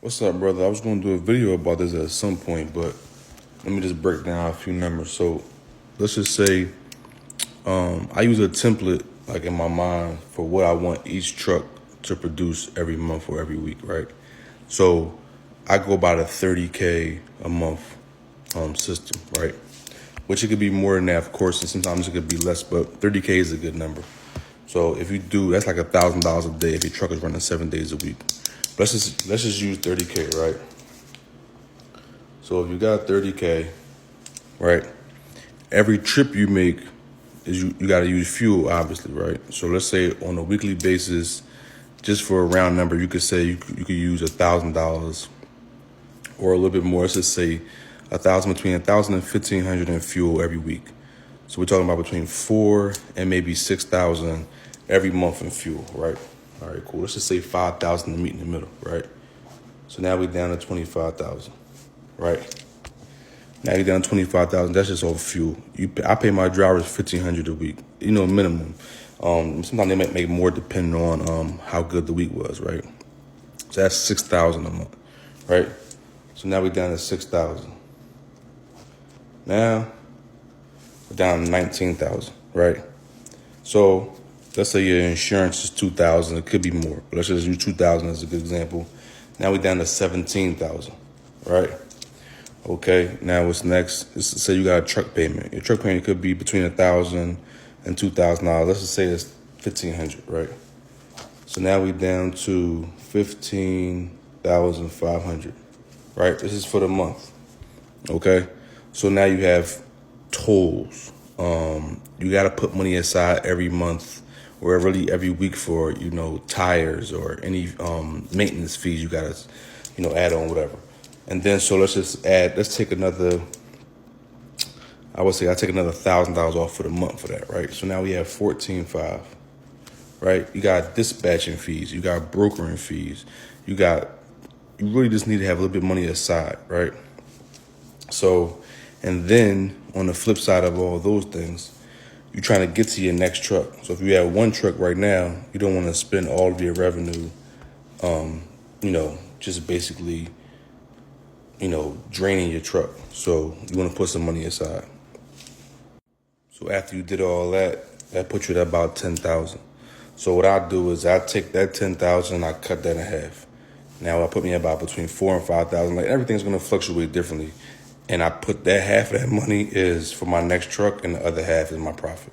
What's up, brother? I was going to do a video about this at some point, but let me just break down a few numbers. So let's just say I use a template like in my mind for what I want each truck to produce every month or every week, right? So I go by the 30K a month system, right? Which it could be more than that, of course, and sometimes it could be less, but 30K is a good number. So if you do, that's like $1,000 a day if your truck is running 7 days a week. Let's just use 30K, right? So if you got 30K, right? Every trip you make is you got to use fuel, obviously, right? So let's say on a weekly basis, just for a round number, you could say you could use $1,000 or a little bit more. Let's just say between 1,000 and 1,500 in fuel every week. So we're talking about between 4 and maybe 6,000 every month in fuel, right? All right, cool. Let's just say 5,000 to meet in the middle, right? So now we're down to 25,000, right? Now you're down 25,000. That's just all fuel. I pay my drivers 1,500 a week, minimum. Sometimes they might make more depending on how good the week was, right? So that's 6,000 a month, right? So now we're down to 6,000. Now we're down to 19,000, right? So let's say your insurance is 2,000. It could be more, but let's just use 2,000 as a good example. Now we're down to 17,000, right? Okay, now what's next? Let's say you got a truck payment. Your truck payment could be between $1,000 and $2,000. Let's just say it's 1,500, right? So now we're down to 15,500, right? This is for the month. Okay, so now you have tolls. You got to put money aside every month or really every week for tires or any maintenance fees you got to add on, whatever. And then so let's take another, I would say I take another $1,000 off for the month for that, right? So now we have 14,500, right? You got dispatching fees, you got brokering fees, you really just need to have a little bit of money aside, right? So, and then on the flip side of all those things, you're trying to get to your next truck. So if you have one truck right now, you don't want to spend all of your revenue, just basically, draining your truck. So you want to put some money aside. So after you did all that puts you at about 10,000. So what I do is I take that 10,000 and I cut that in half. Now I put me about between 4,000 and 5,000. Like everything's going to fluctuate differently. And I put that half of that money is for my next truck and the other half is my profit.